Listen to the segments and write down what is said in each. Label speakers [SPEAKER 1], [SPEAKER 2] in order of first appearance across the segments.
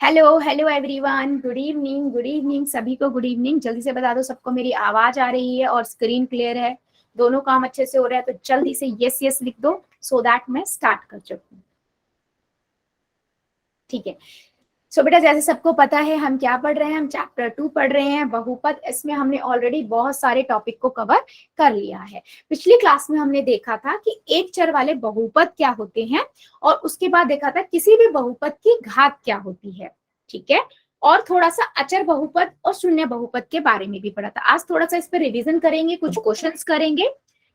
[SPEAKER 1] Hello hello everyone, good evening सभी को good evening. जल्दी से बता दो सबको मेरी आवाज आ रही है और स्क्रीन क्लियर है, दोनों काम अच्छे से हो रहा है, तो जल्दी से यस यस लिख दो सो दैट मैं स्टार्ट कर सकूं। ठीक है, सो बेटा जैसे सबको पता है हम क्या पढ़ रहे हैं, हम चैप्टर 2 पढ़ रहे हैं बहुपद। इसमें हमने ऑलरेडी बहुत सारे टॉपिक को कवर कर लिया है। पिछली क्लास में हमने देखा था कि एक चर वाले बहुपद क्या होते हैं और उसके बाद देखा था किसी भी बहुपद की घात क्या होती है। ठीक है, और थोड़ा सा अचर बहुपद और शून्य बहुपद के बारे में भी पढ़ा था। आज थोड़ा सा इस पर रिविजन करेंगे, कुछ क्वेश्चंस करेंगे।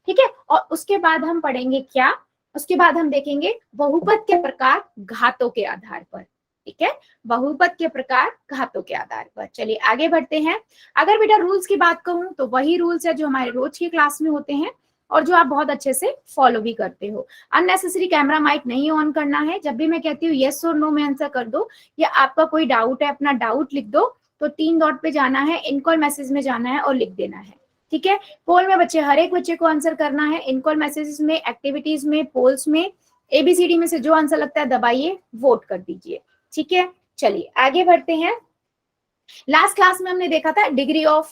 [SPEAKER 1] ठीक है, और उसके बाद हम पढ़ेंगे क्या, उसके बाद हम देखेंगे बहुपद के प्रकार घातों के आधार पर। ठीक है, बहुपद के प्रकार घातों के आधार पर। चलिए आगे बढ़ते हैं। अगर बेटा रूल्स की बात कहूं तो वही रूल्स है जो हमारे रोज की क्लास में होते हैं और जो आप बहुत अच्छे से फॉलो भी करते हो। अननेसेसरी कैमरा माइक नहीं ऑन करना है। जब भी मैं कहती हूँ यस और नो में आंसर कर दो, या आपका कोई डाउट है अपना डाउट लिख दो, तो 3 डॉट पे जाना है, इनकॉल मैसेज में जाना है और लिख देना है। ठीक है, पोल में बच्चे हर एक बच्चे को आंसर करना है। इनकॉल मैसेजेस में, एक्टिविटीज में, पोल्स में, एबीसीडी में से जो आंसर लगता है दबाइए, वोट कर दीजिए। ठीक है, चलिए आगे बढ़ते हैं। लास्ट क्लास में हमने देखा था डिग्री ऑफ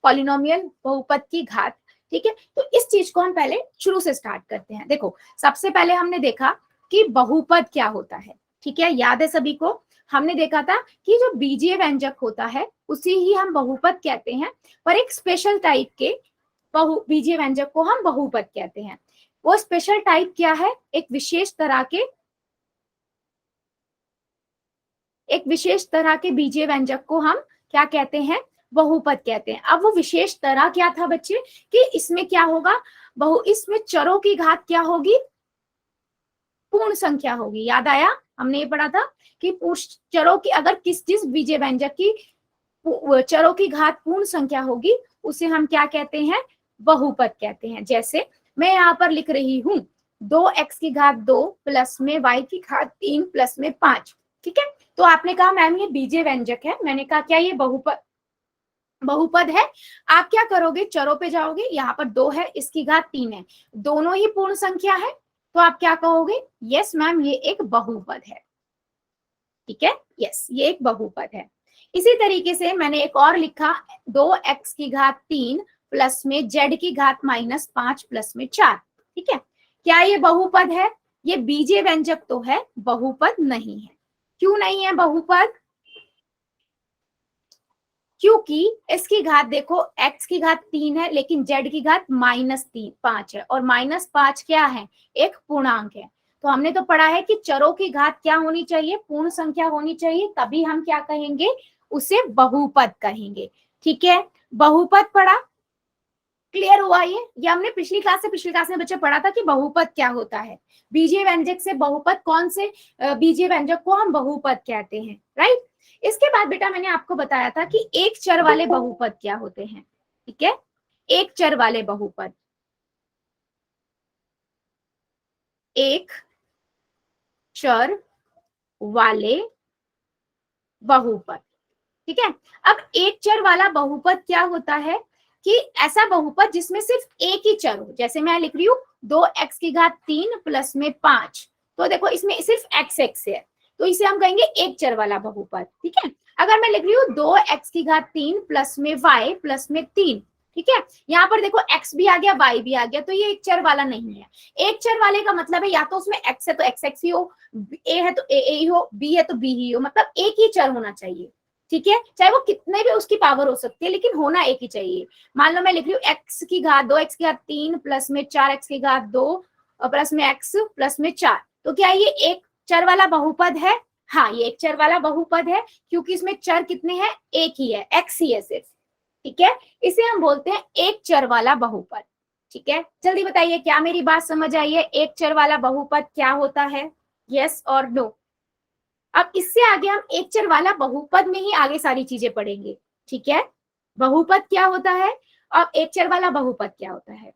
[SPEAKER 1] पॉलिनोमियल, बहुपद की घात। ठीक है, तो इस चीज को हम पहले शुरू से स्टार्ट करते हैं। देखो सबसे पहले हमने देखा कि बहुपद क्या होता है। ठीक है, याद है सभी को, हमने देखा था कि जो बीजीय व्यंजक होता है उसी ही हम बहुपद कहते हैं, पर एक स्पेशल टाइप के बीजीय व्यंजक को हम बहुपद कहते हैं। वो स्पेशल टाइप क्या है, एक विशेष तरह के बीजीय व्यंजक को हम क्या कहते हैं, बहुपद कहते हैं। अब वो विशेष तरह क्या था बच्चे, कि इसमें क्या होगा, इसमें चरों की घात क्या होगी, पूर्ण संख्या होगी। याद आया, हमने ये पढ़ा था कि चरों की, अगर जिस बीजीय व्यंजक की चरों की घात पूर्ण संख्या होगी उसे हम क्या कहते हैं, बहुपद कहते हैं। जैसे मैं यहाँ पर लिख रही हूँ 2x की घात 2 प्लस में y की घात 3 प्लस में 5। ठीक है, तो आपने कहा मैम ये बीजीय व्यंजक है, मैंने कहा क्या ये बहुपद है। आप क्या करोगे, चरों पे जाओगे, यहाँ पर 2 है, इसकी घात 3 है, दोनों ही पूर्ण संख्या है, तो आप क्या कहोगे, यस मैम ये एक बहुपद है। ठीक है, यस ये एक बहुपद है। इसी तरीके से मैंने एक और लिखा 2x की घात 3 प्लस में z की घात -5 प्लस में 4। ठीक है, क्या ये बहुपद है, ये बीजीय व्यंजक तो है, बहुपद नहीं है। क्यों नहीं है बहुपद, क्योंकि इसकी घात देखो, x की घात 3 है लेकिन z की घात -5 है, और -5 क्या है, एक पूर्णांक है। तो हमने तो पढ़ा है कि चरों की घात क्या होनी चाहिए, पूर्ण संख्या होनी चाहिए, तभी हम क्या कहेंगे, उसे बहुपद कहेंगे। ठीक है, बहुपद पढ़ा, क्लियर हुआ ये हमने पिछली क्लास में बच्चे पढ़ा था कि बहुपद क्या होता है। बीजीय व्यंजक से बहुपद, कौन से बीजीय व्यंजक को हम बहुपद कहते हैं, राइट। इसके बाद बेटा मैंने आपको बताया था कि एक चर वाले बहुपद क्या होते हैं। ठीक है, एक चर वाले बहुपद, एक चर वाले बहुपद। ठीक है, अब एक चर वाला बहुपद क्या होता है, कि ऐसा बहुपद जिसमें सिर्फ एक ही चर हो। जैसे मैं लिख रही हूँ 2x की घात 3 प्लस में 5, तो देखो इसमें सिर्फ x है, तो इसे हम कहेंगे एक चर वाला बहुपद। ठीक है, अगर मैं लिख रही हूँ 2x की घात 3 प्लस में y प्लस में 3, ठीक है, यहाँ पर देखो x भी आ गया, y भी आ गया, तो ये एक चर वाला नहीं है। एक चर वाले का मतलब है या तो उसमें x है तो x ही हो, a है तो a ही हो, b है तो b ही हो, मतलब एक ही चर होना चाहिए। ठीक है, चाहे वो कितने भी उसकी पावर हो सकती है, लेकिन होना एक ही चाहिए। मान लो मैं लिख रही हूँ x की घात 2x की घात 3 प्लस में 4x की घात 2 प्लस में x प्लस में 4, तो क्या ये एक चर वाला बहुपद है, हाँ ये एक चर वाला बहुपद है, क्योंकि इसमें चर कितने हैं, एक ही है, x ही है सिर्फ। ठीक है, इसे हम बोलते हैं एक चर वाला बहुपद। ठीक है, जल्दी बताइए क्या मेरी बात समझ आई है, एक चर वाला बहुपद क्या होता है, यस और नो। अब इससे आगे हम एक चर वाला बहुपद में ही आगे सारी चीजें पढ़ेंगे। ठीक है, बहुपद क्या होता है और एक चर वाला बहुपद क्या होता है।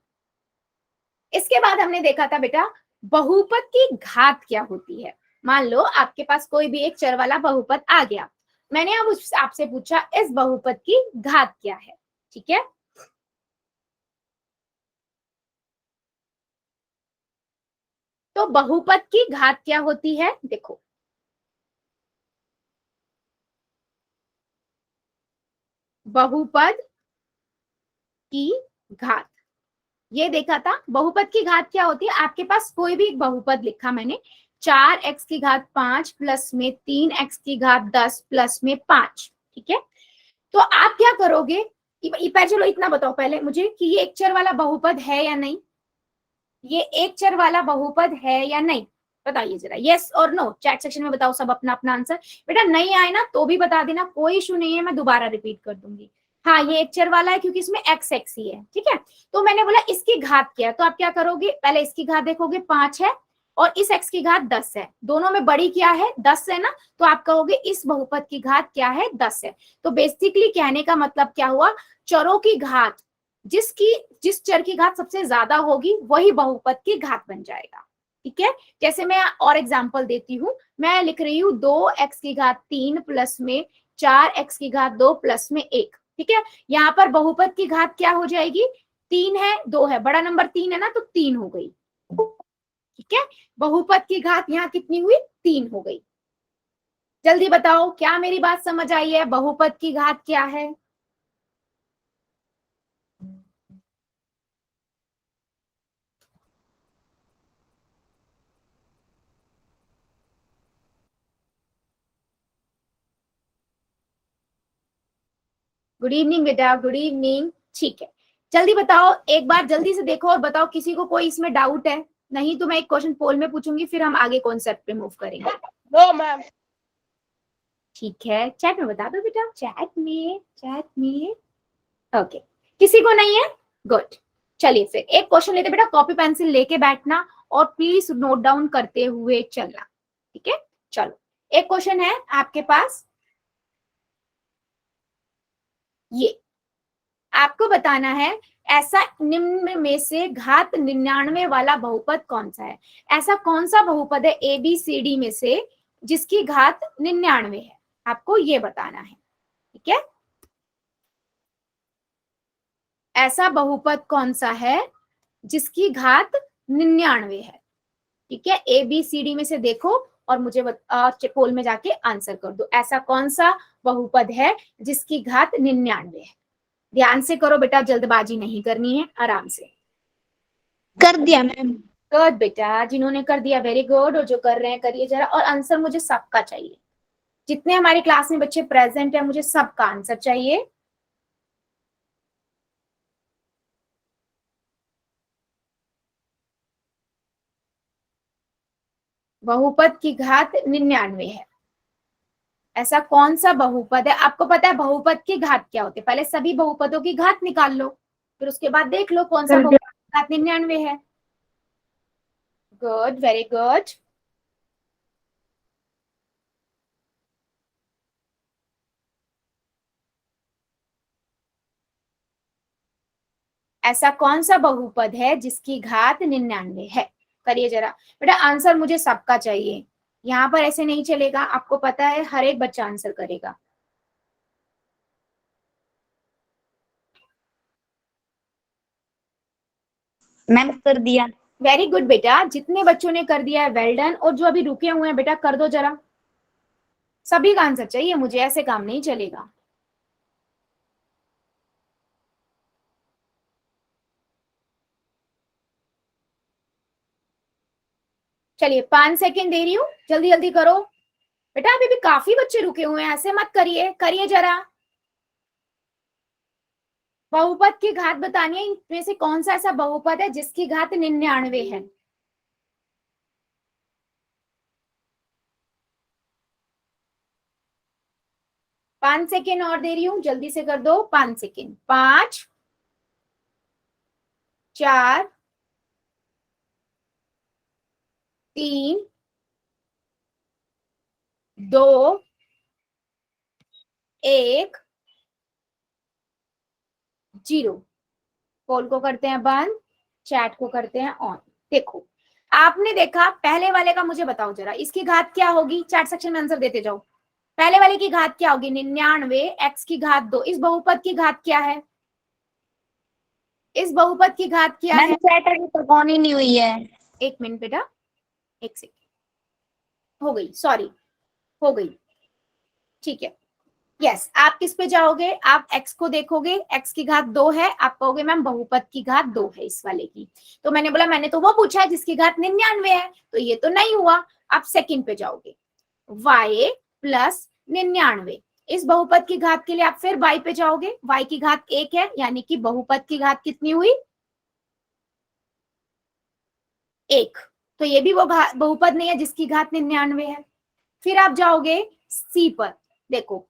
[SPEAKER 1] इसके बाद हमने देखा था बेटा बहुपद की घात क्या होती है। मान लो आपके पास कोई भी एक चर वाला बहुपद आ गया, मैंने अब आपसे पूछा इस बहुपद की घात क्या है। ठीक है, तो बहुपद की घात क्या होती है, देखो बहुपद की घात, ये देखा था। बहुपद की घात क्या होती है, आपके पास कोई भी एक बहुपद लिखा मैंने, 4x की घात 5 प्लस में 3x की घात 10 प्लस में 5, ठीक है। तो आप क्या करोगे, चलो इतना बताओ पहले मुझे कि ये एक चर वाला बहुपद है या नहीं, ये एक चर वाला बहुपद है या नहीं, बताइए जरा, यस और नो, चैट सेक्शन में बताओ सब अपना अपना आंसर। बेटा नहीं आए ना तो भी बता देना, कोई इशू नहीं है, मैं दोबारा रिपीट कर दूंगी। हाँ ये एक चर वाला है क्योंकि इसमें एक्स एक्स ही है, ठीक है। तो मैंने बोला इसकी घात क्या है, तो आप क्या करोगे, पहले इसकी घात देखोगे 5 है और इस एक्स की घात 10 है, दोनों में बड़ी क्या है 10 है ना, तो आप कहोगे इस बहुपद की घात क्या है 10 है। तो बेसिकली कहने का मतलब क्या हुआ, चरों की घात, जिस चर की घात सबसे ज्यादा होगी वही बहुपद की घात बन जाएगा, ठीक है। जैसे मैं और एग्जांपल देती हूँ, मैं लिख रही हूँ 2x की घात 3 प्लस में 4x की घात 2 प्लस में 1, ठीक है। यहाँ पर बहुपद की घात क्या हो जाएगी, 3 है 2 है, बड़ा नंबर 3 है ना, तो 3 हो गई, ठीक है। बहुपद की घात यहाँ कितनी हुई, 3 हो गई। जल्दी बताओ क्या मेरी बात समझ आई है, बहुपद की घात क्या है। गुड इवनिंग बेटा, गुड इवनिंग, ठीक है। जल्दी बताओ, एक बार जल्दी से देखो और बताओ किसी को कोई इसमें डाउट है, नहीं तो मैं एक क्वेश्चन पोल में पूछूंगी, फिर हम आगे कॉन्सेप्ट पे मूव करेंगे।
[SPEAKER 2] No ma'am.
[SPEAKER 1] ठीक है, चैट में बता दो बेटा, चैट में ओके, किसी को नहीं है, गुड। चलिए फिर एक क्वेश्चन लेते बेटा, कॉपी पेंसिल लेके बैठना और प्लीज नोट डाउन करते हुए चलना, ठीक है। चलो एक क्वेश्चन है आपके पास, ये आपको बताना है, ऐसा निम्न में से घात 99 वाला बहुपद कौन सा है। ऐसा कौन सा बहुपद है ए बी सी डी में से जिसकी घात 99 है, आपको ये बताना है, ठीक है। ऐसा बहुपद कौन सा है जिसकी घात 99 है, ठीक है। ए बी सी डी में से देखो और मुझे पोल में जाके आंसर कर दो, ऐसा कौन सा बहुपद है जिसकी घात 99 है। ध्यान से करो बेटा, जल्दबाजी नहीं करनी है, आराम से।
[SPEAKER 2] कर दिया मैम।
[SPEAKER 1] गुड बेटा, जिन्होंने कर दिया वेरी गुड, और जो कर रहे हैं करिए जरा, और आंसर मुझे सबका चाहिए, जितने हमारी क्लास में बच्चे प्रेजेंट है मुझे सबका आंसर चाहिए। बहुपद की घात 99 है, ऐसा कौन सा बहुपद है। आपको पता है बहुपद की घात क्या होती है, पहले सभी बहुपदों की घात निकाल लो, फिर उसके बाद देख लो कौन सा बहुपद की घात 99 है। Good, very good. ऐसा कौन सा बहुपद है जिसकी घात 99 है, करिए जरा बेटा, आंसर मुझे सबका चाहिए, यहाँ पर ऐसे नहीं चलेगा, आपको पता है हर एक बच्चा आंसर करेगा।
[SPEAKER 2] मैम कर दिया।
[SPEAKER 1] वेरी गुड बेटा, जितने बच्चों ने कर दिया है वेल डन, और जो अभी रुके हुए हैं बेटा कर दो जरा, सभी का आंसर चाहिए मुझे, ऐसे काम नहीं चलेगा। चलिए 5 सेकेंड दे रही हूँ, जल्दी जल्दी करो बेटा, अभी भी काफी बच्चे रुके हुए हैं, ऐसे मत करिए, करिए जरा। बहुपद की घात बतानी है, इनमें से कौन सा ऐसा बहुपद है जिसकी घात 99 है। 5 सेकेंड और दे रही हूँ, जल्दी से कर दो, 5 सेकेंड, 5 4 3 2 1 0। पोल को करते हैं बंद, चैट को करते हैं ऑन। देखो आपने देखा, पहले वाले का मुझे बताओ जरा, इसकी घात क्या होगी, चैट सेक्शन में आंसर देते जाओ। पहले वाले की घात क्या होगी, 99, एक्स की घात 2, इस बहुपद की घात क्या है, इस बहुपद की घात क्या है।
[SPEAKER 2] चैट अभी तक ऑन ही नहीं हुई है।
[SPEAKER 1] एक मिनट बेटा, एक सेकेंड, हो गई, सॉरी, हो गई, ठीक है। यस, आप किस पे जाओगे, आप x को देखोगे, x की घात 2 है, आप कहोगे मैम बहुपद की घात 2 है इस वाले की। तो मैंने बोला मैंने तो वो पूछा है जिसकी घात 99 है, तो ये तो नहीं हुआ। आप सेकंड पे जाओगे, y प्लस 99, इस बहुपद की घात के लिए आप फिर y पे जाओगे, y की घात 1 है, यानी कि बहुपद की घात कितनी हुई, 1। तो ये भी वो बहुपद नहीं है जिसकी घात 99 है। फिर आप जाओगे सी पर, देखो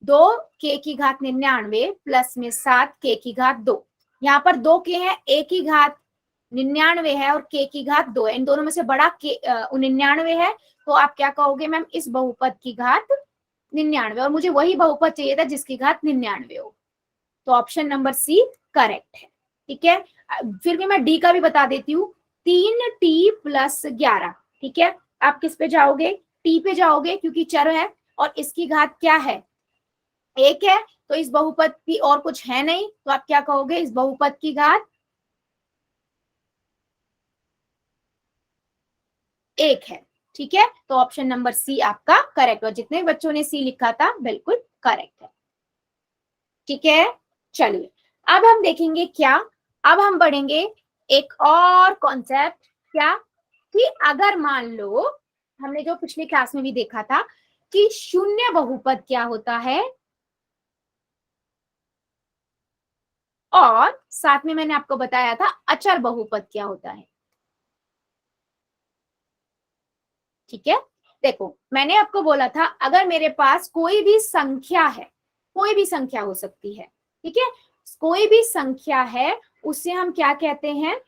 [SPEAKER 1] 2 k की घात 99 प्लस में 7 k की घात 2, यहाँ पर 2 k है, a की घात 99 है और k की घात 2 है, इन दोनों में से बड़ा 99 है, तो आप क्या कहोगे मैम, इस बहुपद की घात 99, और मुझे वही बहुपद चाहिए था जिसकी घात 99 हो, तो ऑप्शन नंबर सी करेक्ट है। ठीक है, फिर भी मैं डी का भी बता देती हूँ, 3t प्लस 11। ठीक है, आप किस पे जाओगे, टी पे जाओगे, क्योंकि चर है और इसकी घात क्या है, 1 है, तो इस बहुपद की और कुछ है नहीं, तो आप क्या कहोगे, इस बहुपद की घात 1 है। ठीक है, तो ऑप्शन नंबर सी आपका करेक्ट, और जितने बच्चों ने सी लिखा था बिल्कुल करेक्ट है। ठीक है, चलिए अब हम देखेंगे क्या, अब हम बढ़ेंगे एक और कॉन्सेप्ट, क्या कि अगर मान लो, हमने जो पिछली क्लास में भी देखा था कि शून्य बहुपद क्या होता है, और साथ में मैंने आपको बताया था अचर बहुपद क्या होता है। ठीक है, देखो मैंने आपको बोला था अगर मेरे पास कोई भी संख्या है, कोई भी संख्या हो सकती है, ठीक है, कोई भी संख्या है, उसे हम क्या कहते हैं,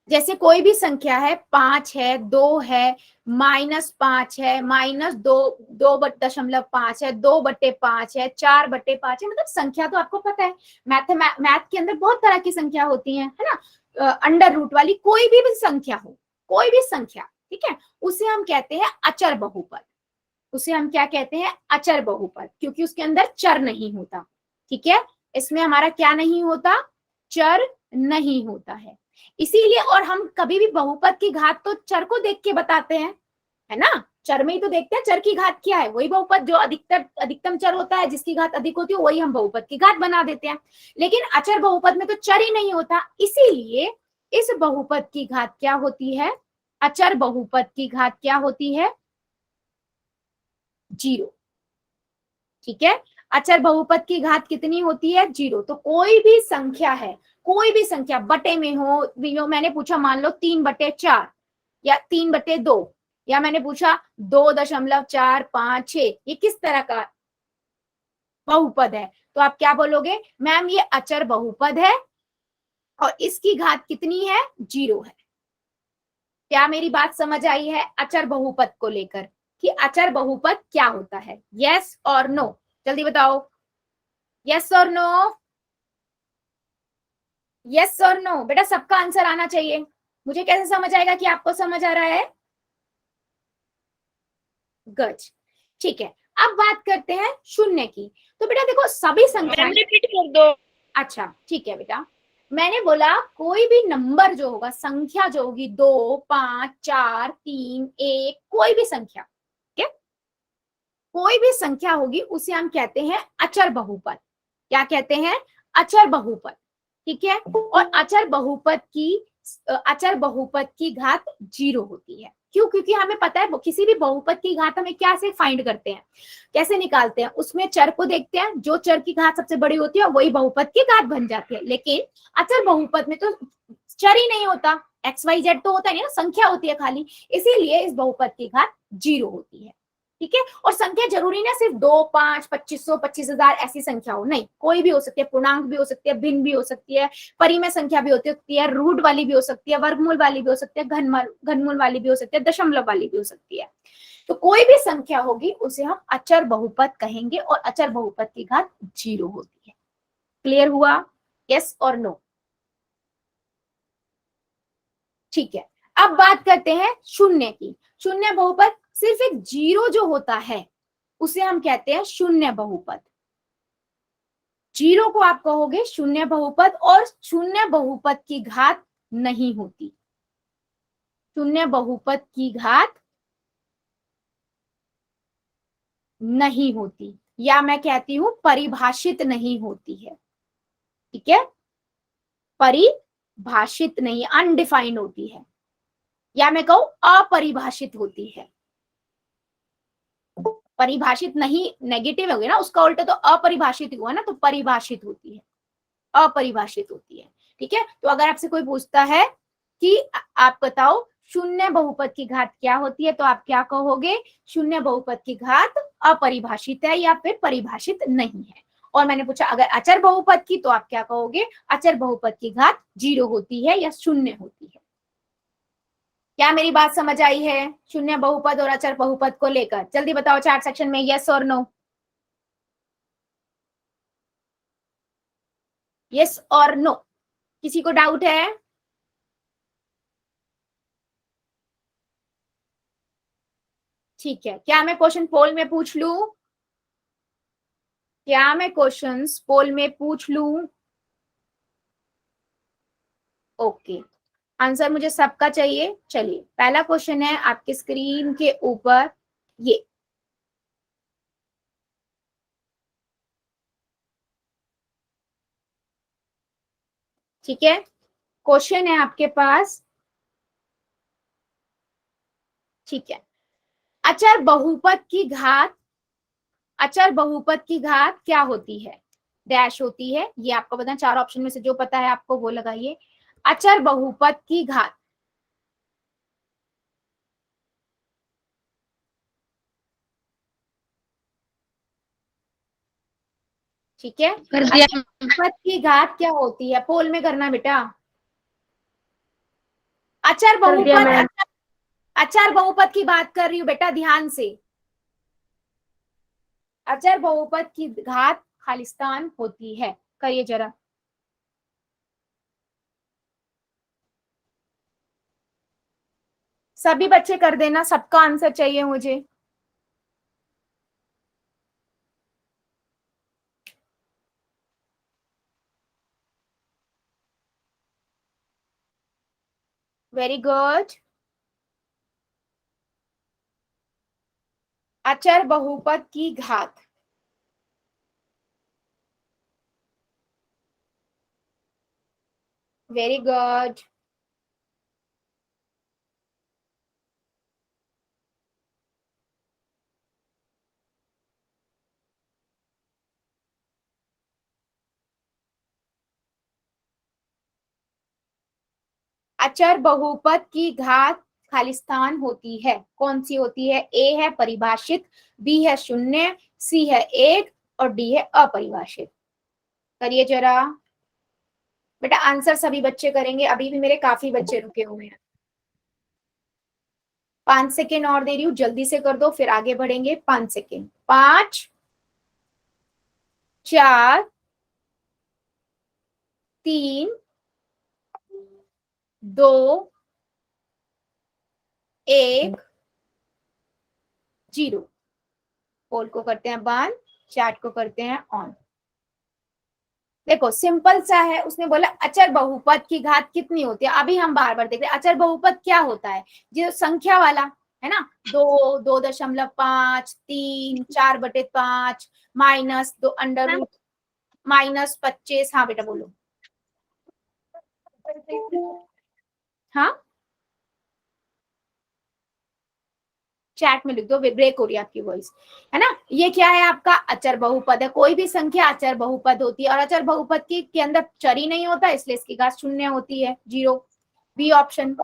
[SPEAKER 1] जैसे कोई भी संख्या है, 5 है, 2 है, -5 है, -2.5 है, 2/5 है, 4/5 है, मतलब संख्या तो आपको पता है, मैथ के अंदर बहुत तरह की संख्या होती है ना, अंडर रूट वाली कोई भी संख्या हो, कोई भी संख्या, ठीक है, उसे हम कहते हैं अचर बहुपद, उसे हम क्या कहते हैं, अचर बहुपद, क्योंकि उसके अंदर चर नहीं होता। ठीक है, इसमें हमारा क्या नहीं होता, चर नहीं होता है, इसीलिए, और हम कभी भी बहुपद की घात तो चर को देख के बताते हैं, है ना, चर में ही तो देखते हैं चर की घात क्या है, वही बहुपद जो अधिकतम चर होता है, जिसकी घात अधिक होती है, वही हम बहुपद की घात बना देते हैं। लेकिन अचर बहुपद में तो चर ही नहीं होता, इसीलिए इस बहुपद की घात क्या होती है, अचर बहुपद की घात क्या होती है, 0। ठीक है, अचर बहुपद की घात कितनी होती है, 0। तो कोई भी संख्या है, कोई भी संख्या बटे में हो, मैंने पूछा मान लो 3/4 या 3/2, या मैंने पूछा 2.456, ये किस तरह का बहुपद है, तो आप क्या बोलोगे, मैम ये अचर बहुपद है और इसकी घात कितनी है, 0 है। क्या मेरी बात समझ आई है अचर बहुपद को लेकर, कि अचर बहुपद क्या होता है, यस और नो, जल्दी बताओ, यस और नो, यस और नो, बेटा सबका आंसर आना चाहिए, मुझे कैसे समझ आएगा कि आपको समझ आ रहा है, गज। ठीक है, अब बात करते हैं शून्य की, तो बेटा देखो सभी संख्या,
[SPEAKER 2] रिपीट कर दो।
[SPEAKER 1] अच्छा ठीक है बेटा, मैंने बोला कोई भी नंबर जो होगा, संख्या जो होगी, 2, 5, 4, 3, 1, कोई भी संख्या, ठीक है, कोई भी संख्या होगी उसे हम कहते हैं अचर बहुपद, क्या कहते हैं, अचर बहुपद। ठीक है, और अचर बहुपद की घात 0 होती है, क्यों, क्योंकि हमें पता है किसी भी बहुपद की घात हमें क्या से फाइंड करते हैं, कैसे निकालते हैं, उसमें चर को देखते हैं, जो चर की घात सबसे बड़ी होती है वही बहुपद की घात बन जाती है, लेकिन अचर बहुपद में तो चर ही नहीं होता, XYZ तो होता नहीं ना, संख्या होती है खाली, इसीलिए इस बहुपद की घात 0 होती है। ठीक है, और संख्या जरूरी ना सिर्फ 2, 5, 2500, 25,000 ऐसी संख्या हो, नहीं, कोई भी हो सकती है, पूर्णांक भी हो सकती है, भिन्न भी हो सकती है, परिमेय संख्या भी होती है, रूट वाली भी हो सकती है, वर्गमूल वाली भी हो सकती है, घनमूल वाली भी हो सकती है, दशमलव वाली भी हो सकती है, तो कोई भी संख्या होगी उसे हम अचर बहुपद कहेंगे, और अचर बहुपद की घात 0 होती है। क्लियर हुआ, यस और नो, ठीक है, अब बात करते हैं शून्य की, शून्य बहुपद, सिर्फ एक 0 जो होता है उसे हम कहते हैं शून्य बहुपद, 0 को आप कहोगे शून्य बहुपद, और शून्य बहुपद की घात नहीं होती, शून्य बहुपद की घात नहीं होती, या मैं कहती हूं परिभाषित नहीं होती है। ठीक है, परिभाषित नहीं, अनडिफाइंड होती है, या मैं कहूं अपरिभाषित होती है। परिभाषित नहीं नेगेटिव हो गया ना, उसका उल्टा तो अपरिभाषित हुआ ना, तो परिभाषित होती है, अपरिभाषित होती है। ठीक है, तो अगर आपसे कोई पूछता है कि आप बताओ शून्य बहुपद की घात क्या होती है, तो आप क्या कहोगे? शून्य बहुपद की घात अपरिभाषित है या फिर परिभाषित नहीं है। और मैंने पूछा अगर अचर बहुपद की, तो आप क्या कहोगे? अचर बहुपद की घात 0 होती है या शून्य होती है। क्या मेरी बात समझ आई है? शून्य बहुपद और अचर बहुपद को लेकर जल्दी बताओ चैट सेक्शन में, यस और नो। यस और नो, किसी को डाउट है? ठीक है, क्या मैं क्वेश्चन पोल में पूछ लूं? क्या मैं क्वेश्चंस पोल में पूछ लूं? ओके, आंसर मुझे सबका चाहिए। चलिए, पहला क्वेश्चन है आपके स्क्रीन के ऊपर, ये ठीक है, क्वेश्चन है आपके पास। ठीक है, अचर बहुपद की घात, अचर बहुपद की घात क्या होती है? डैश होती है, ये आपको पता है, चार ऑप्शन में से जो पता है आपको वो लगाइए। अचर बहुपद की घात, ठीक है,
[SPEAKER 2] कर दिया।
[SPEAKER 1] अचर बहुपद की घात क्या होती है? पोल में करना बेटा। अचर
[SPEAKER 2] कर दिया
[SPEAKER 1] बहुपद,
[SPEAKER 2] मैम।
[SPEAKER 1] अचर बहुपद की बात कर रही हूँ बेटा, ध्यान से। अचर बहुपद की घात खालिस्तान होती है, करिए जरा। सभी बच्चे कर देना, सबका आंसर चाहिए मुझे। Very good. अचर बहुपद की घात, वेरी गुड। अचर बहुपद की घात खालिस्तान होती है, कौन सी होती है? ए है परिभाषित, बी है शून्य, सी है एक, और डी है अपरिभाषित। करिए जरा बेटा, आंसर सभी बच्चे करेंगे, अभी भी मेरे काफी बच्चे रुके हुए हैं। 5 सेकेंड और दे रही हूँ, जल्दी से कर दो फिर आगे बढ़ेंगे। 5 सेकेंड, 5, 4, 3, 2, 1, 0। पोल को करते हैं बंद, चैट को करते हैं ऑन। देखो सिंपल सा है, उसने बोला अचर बहुपद की घात कितनी होती है। अभी हम बार बार देख रहे हैं अचर बहुपद क्या होता है, जो संख्या वाला है ना, 2, 2.5, 3, 4/5, -2 √ -25। हाँ बेटा बोलो। हाँ, चैट में लिख दो, ब्रेक हो रही है आपकी वॉइस, है ना। ये क्या है? आपका अचर बहुपद है, कोई भी संख्या अचर बहुपद होती है, और अचर बहुपद के अंदर चर ही नहीं होता, इसलिए इसकी घात शून्य होती है, 0। बी ऑप्शन,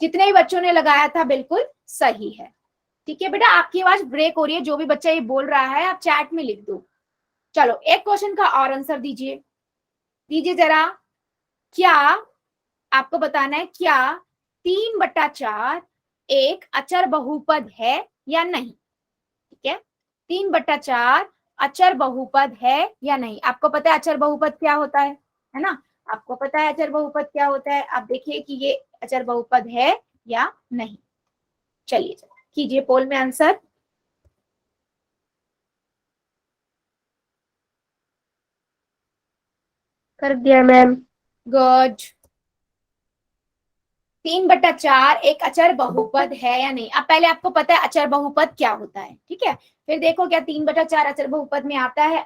[SPEAKER 1] जितने भी बच्चों ने लगाया था बिल्कुल सही है। ठीक है बेटा, आपकी आवाज ब्रेक हो रही है, जो भी बच्चा ये बोल रहा है आप चैट में लिख दो। चलो एक क्वेश्चन का और आंसर दीजिए, दीजिए जरा। क्या, आपको बताना है क्या 3/4 एक अचर बहुपद है या नहीं। ठीक है, 3/4 अचर बहुपद है या नहीं। आपको पता है अचर बहुपद क्या होता है ना। आपको पता है अचर बहुपद क्या होता है, आप देखिए कि ये अचर बहुपद है या नहीं। चलिए कीजिए पोल में आंसर।
[SPEAKER 2] कर दिया मैम।
[SPEAKER 1] गुड। 3/4 एक अचर बहुपद है या नहीं। अब पहले आपको पता है अचर बहुपद क्या होता है, ठीक है। फिर देखो क्या 3/4 अचर बहुपद में आता है,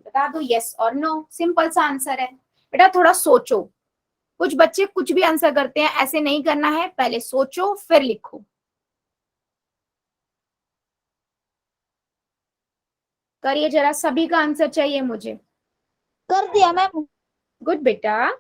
[SPEAKER 1] बता दो यस और नो, सिंपल सा आंसर है। बेटा थोड़ा सोचो, कुछ बच्चे कुछ भी आंसर करते हैं, ऐसे नहीं करना है, पहले सोचो फिर लिखो। करिए जरा, सभी का आंसर चाहिए मुझे।
[SPEAKER 2] कर दिया मैम।
[SPEAKER 1] गुड बेटा।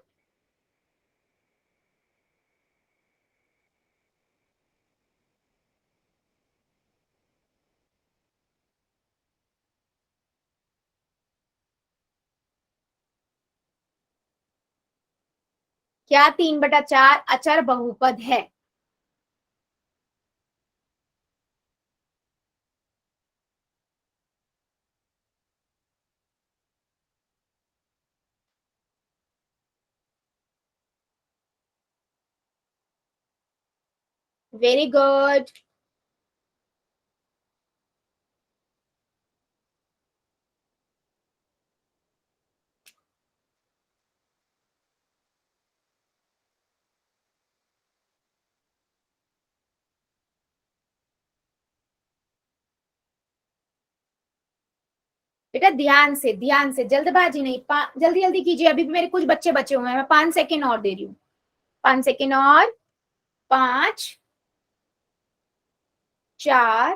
[SPEAKER 1] क्या 3/4 अचर बहुपद है? Very good. बेटा ध्यान से, जल्दबाजी नहीं, जल्दी जल्दी कीजिए, अभी भी मेरे कुछ बच्चे बचे हुए हैं, मैं 5 सेकेंड और दे रही हूँ। 5 सेकेंड और, 5, 4,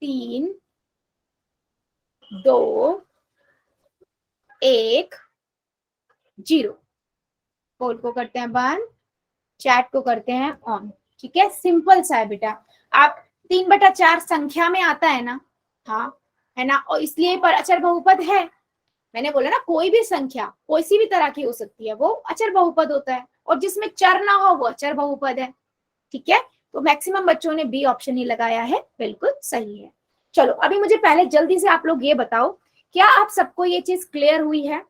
[SPEAKER 1] 3, 2, 1, 0। पोल को करते हैं बंद, चैट को करते हैं ऑन। ठीक है, सिंपल सा है बेटा। आप 3/4 संख्या में आता है ना, हाँ है ना, और इसलिए पर अचर बहुपद है। मैंने बोला ना कोई भी संख्या कोई सी भी तरह की हो सकती है, वो अचर बहुपद होता है, और जिसमें चर ना हो वो अचर बहुपद है। ठीक है, तो मैक्सिमम बच्चों ने बी ऑप्शन ही लगाया है, बिल्कुल सही है। चलो अभी मुझे पहले जल्दी से आप लोग ये बताओ, क्या आप सबको ये चीज क्लियर हुई है?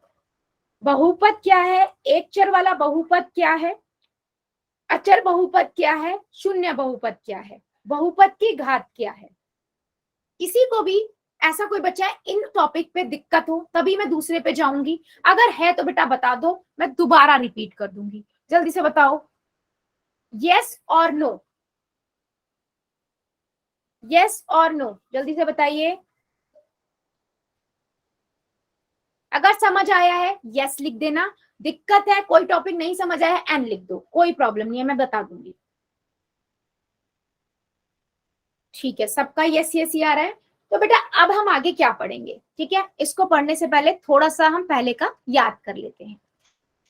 [SPEAKER 1] बहुपद क्या है, एक चर वाला बहुपद क्या है, अचर बहुपद क्या है, शून्य बहुपद क्या है, बहुपद की घात क्या है? किसी को भी ऐसा कोई बच्चा है इन टॉपिक पे दिक्कत हो तभी मैं दूसरे पे जाऊंगी, अगर है तो बेटा बता दो, मैं दोबारा रिपीट कर दूंगी। जल्दी से बताओ, यस और नो, यस और नो, जल्दी से बताइए। अगर समझ आया है यस लिख देना, दिक्कत है कोई टॉपिक नहीं समझ आया है एन लिख दो, कोई प्रॉब्लम नहीं है, मैं बता दूंगी। ठीक है, सबका यस यस ही आ रहा है। तो बेटा अब हम आगे क्या पढ़ेंगे, ठीक है, इसको पढ़ने से पहले थोड़ा सा हम पहले का याद कर लेते हैं।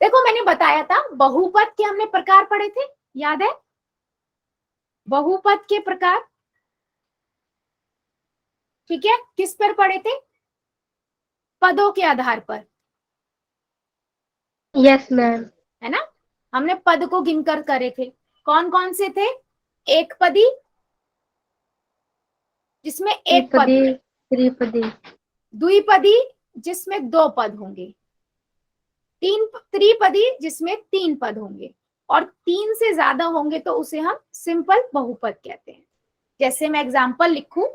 [SPEAKER 1] देखो मैंने बताया था बहुपद के हमने प्रकार पढ़े थे, याद है? बहुपद के प्रकार, ठीक है, किस पर पढ़े थे? पदों के आधार पर,
[SPEAKER 2] यस मैम।
[SPEAKER 1] है ना। हमने पद को गिनकर करे थे, कौन कौन से थे? एक पदी, जिसमें एक पद,
[SPEAKER 2] त्रिपदी। त्रिपदी।
[SPEAKER 1] द्विपदी जिसमें दो पद होंगे, त्रिपदी जिसमें 3 पद होंगे, और 3 से ज्यादा होंगे तो उसे हम सिंपल बहुपद कहते हैं। जैसे मैं एग्जांपल लिखूं,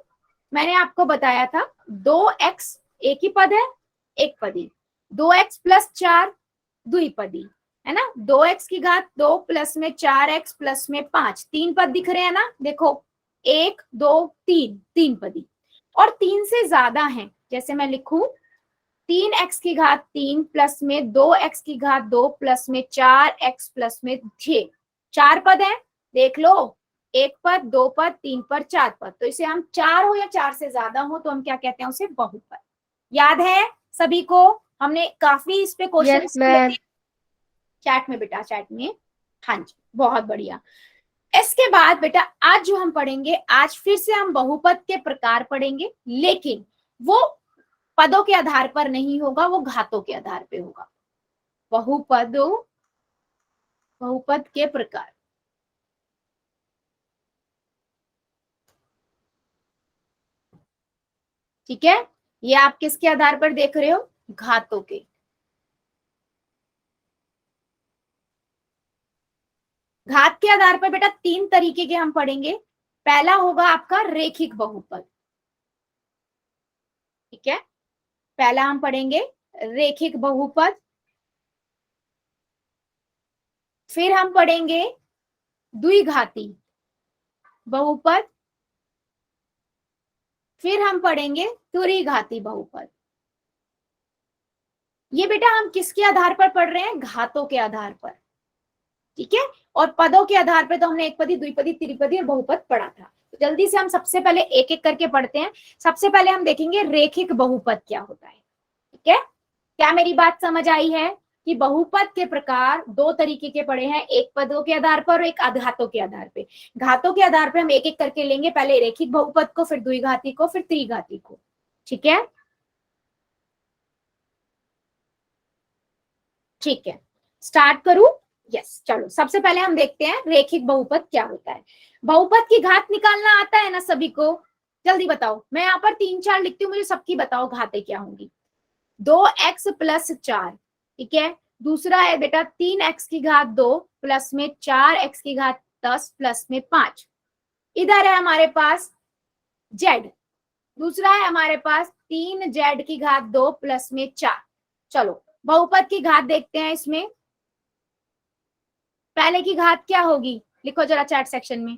[SPEAKER 1] मैंने आपको बताया था 2x एक ही पद है, एक पदी, 2x+4 द्विपदी, है ना। 2x की घात 2 प्लस में 4x प्लस में 5, 3 पद दिख रहे हैं ना, देखो 1 2 3, 3 पदी। और 3 से ज्यादा है, जैसे मैं लिखूं 3x की घात 3 प्लस में 2x की घात 2 प्लस में 4x प्लस में 6, 4 पद है, देख लो, एक पद, दो पद, 3 पद, 4 पद, तो इसे हम 4 हो या 4 से ज्यादा हो तो हम क्या कहते हैं, उसे बहुपद। याद है सभी को? हमने काफी इस पे क्वेश्चन
[SPEAKER 2] यस मैम।
[SPEAKER 1] चैट में बेटा, चैट में, हाँ जी बहुत बढ़िया। इसके बाद बेटा आज जो हम पढ़ेंगे, आज फिर से हम बहुपद के प्रकार पढ़ेंगे, लेकिन वो पदों के आधार पर नहीं होगा, वो घातों के आधार पे होगा। बहुपदों, बहुपद के प्रकार, ठीक है। ये आप किसके आधार पर देख रहे हो? घातों के। घात के आधार पर बेटा 3 तरीके के हम पढ़ेंगे। पहला होगा आपका रेखिक बहुपद, ठीक है, पहला हम पढ़ेंगे रेखिक बहुपद। फिर हम पढ़ेंगे द्विघाती बहुपद, फिर हम पढ़ेंगे त्रिघाती बहुपद। ये बेटा हम किसके आधार पर पढ़ रहे हैं? घातों के आधार पर, ठीक है। और पदों के आधार पर तो हमने एक पदी, द्विपदी, त्रिपदी और बहुपद पढ़ा था। तो जल्दी से हम सबसे पहले एक एक करके पढ़ते हैं। सबसे पहले हम देखेंगे रेखिक बहुपद क्या होता है, ठीक है। क्या मेरी बात समझ आई है कि बहुपद के प्रकार दो तरीके के पढ़े हैं, एक पदों के आधार पर और एक घातों के आधार पे। घातों के आधार पे हम एक एक करके लेंगे, पहले रेखिक बहुपद को, फिर द्विघाती को, फिर त्रिघाती को, ठीक है। ठीक है, स्टार्ट करूं? यस, चलो सबसे पहले हम देखते हैं रेखिक बहुपद क्या होता है। बहुपद की घात निकालना आता है ना सभी को? जल्दी बताओ, मैं यहाँ पर 3-4 लिखती हूँ, मुझे सबकी बताओ घातें क्या होंगी। 2x + 4, ठीक है। दूसरा है बेटा 3x की घात 2 प्लस में 4x की घात 10 प्लस में 5। इधर है हमारे पास z, दूसरा है हमारे पास 3z की घात 2 प्लस में 4। चलो बहुपद की घात देखते हैं। इसमें पहले की घात क्या होगी, लिखो जरा चैट सेक्शन में।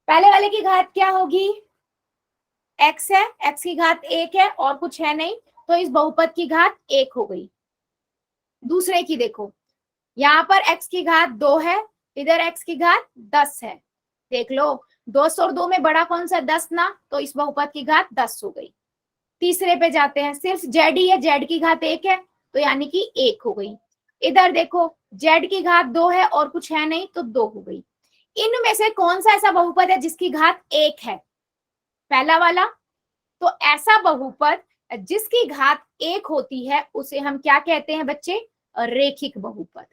[SPEAKER 1] पहले वाले की घात क्या होगी? x है, x की घात 1 है और कुछ है नहीं, तो इस बहुपद की घात 1 हो गई। दूसरे की देखो, यहाँ पर x की घात 2 है, इधर x की घात 10 है। देख लो 2 और 2 में बड़ा कौन सा? 10 ना, तो इस बहुपद की घात 10 हो गई। तीसरे पे जाते हैं, सिर्फ z ही है, z की घात 1 है, तो यानी कि 1 हो गई। इधर देखो z की घात 2 है और कुछ है नहीं, तो 2 हो गई। इनमें से कौन सा ऐसा बहुपद है जिसकी घात 1 है? पहला वाला। तो ऐसा बहुपद जिसकी घात 1 होती है उसे हम क्या कहते हैं बच्चे? रेखिक बहुपद।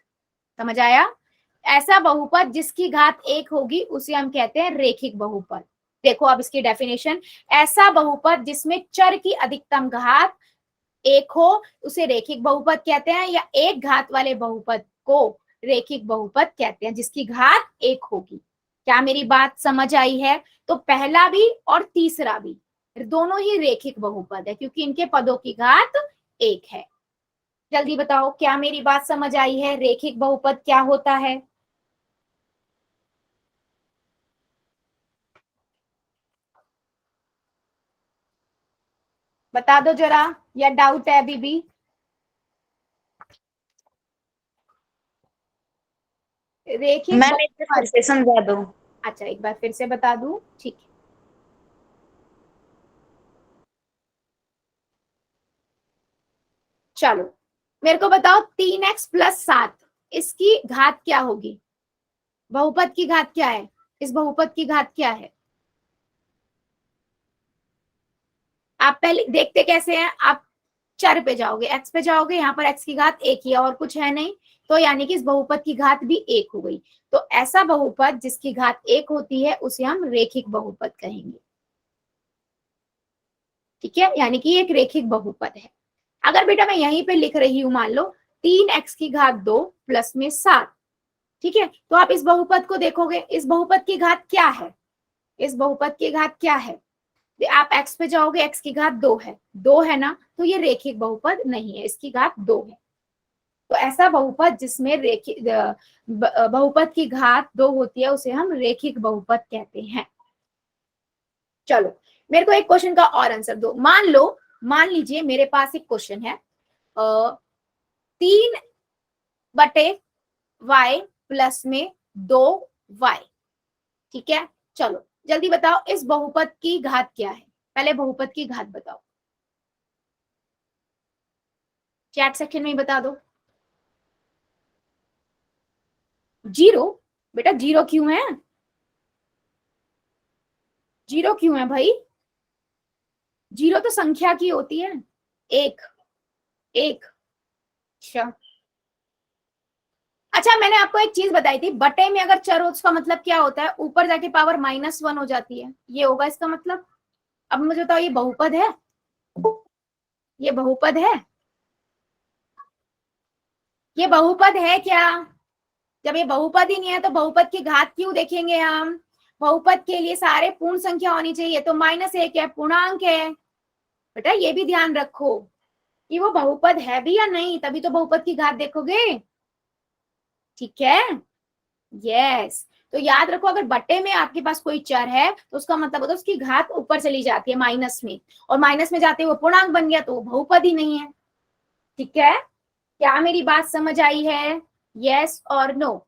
[SPEAKER 1] समझ आया? ऐसा बहुपद जिसकी घात 1 होगी उसे हम कहते हैं रेखिक बहुपद। देखो अब इसकी डेफिनेशन, ऐसा बहुपद जिसमें चर की अधिकतम घात 1 हो उसे रेखिक बहुपद कहते हैं, या एक घात वाले बहुपद को रेखिक बहुपद कहते हैं जिसकी घात 1 होगी। क्या मेरी बात समझ आई है? तो पहला भी और तीसरा भी दोनों ही रेखिक बहुपद है क्योंकि इनके पदों की घात 1 है। जल्दी बताओ, क्या मेरी बात समझ आई है? रेखिक बहुपद क्या होता है? बता दो जरा, या डाउट है अभी भी? रेखिक
[SPEAKER 2] मैम एक बार फिर
[SPEAKER 1] बहुपद,
[SPEAKER 2] से समझा दो।
[SPEAKER 1] अच्छा एक बार फिर से बता दूं, ठीक है। चलो मेरे को बताओ 3x + 7, इसकी घात क्या होगी? बहुपद की घात क्या है? इस बहुपद की घात क्या है? आप पहले देखते कैसे हैं, आप चर पे जाओगे, x पे जाओगे, यहाँ पर x की घात 1 ही है और कुछ है नहीं, तो यानी कि इस बहुपद की घात भी 1 हो गई। तो ऐसा बहुपद जिसकी घात 1 होती है उसे हम रेखिक बहुपद कहेंगे, ठीक है। यानी कि एक रेखिक बहुपद है। अगर बेटा मैं यहीं पे लिख रही हूं, मान लो 3x की घात 2 प्लस में 7, ठीक है, तो आप इस बहुपद को देखोगे, इस बहुपद की घात क्या है? इस बहुपद की घात क्या है? आप x पे जाओगे, x की घात 2 है, 2 है ना, तो ये रेखिक बहुपद नहीं है, इसकी घात 2 है। तो ऐसा बहुपद जिसमें रेखिक बहुपद की घात 2 होती है उसे हम रेखिक बहुपद कहते हैं। चलो मेरे को एक क्वेश्चन का और आंसर दो। मान लीजिए मेरे पास एक क्वेश्चन है, 3/y प्लस में 2y, ठीक है। चलो जल्दी बताओ इस बहुपद की घात क्या है? पहले बहुपद की घात बताओ, चैट सेक्शन में ही बता दो। 0? बेटा 0 क्यों है? 0 क्यों है भाई? 0 तो संख्या की होती है, एक एक। अच्छा अच्छा, मैंने आपको एक चीज बताई थी, बटे में अगर चर हो उसका मतलब क्या होता है? ऊपर जाके पावर -1 हो जाती है, ये होगा इसका मतलब। अब मुझे बताओ ये बहुपद है? ये बहुपद है? ये बहुपद है क्या? जब ये बहुपद ही नहीं है तो बहुपद की घात क्यों देखेंगे हम? बहुपद के लिए सारे पूर्ण संख्या होनी चाहिए, तो -1 है, पूर्णांक है। बेटा ये भी ध्यान रखो कि वो बहुपद है भी या नहीं, तभी तो बहुपद की घात देखोगे। ठीक है, यस। तो याद रखो, अगर बट्टे में आपके पास कोई चर है तो उसका मतलब होता है उसकी घात ऊपर चली जाती है माइनस में, और माइनस में जाते हुए पूर्णांक बन गया तो वो बहुपद ही नहीं है। ठीक है, क्या मेरी बात समझ आई है? यस और नो?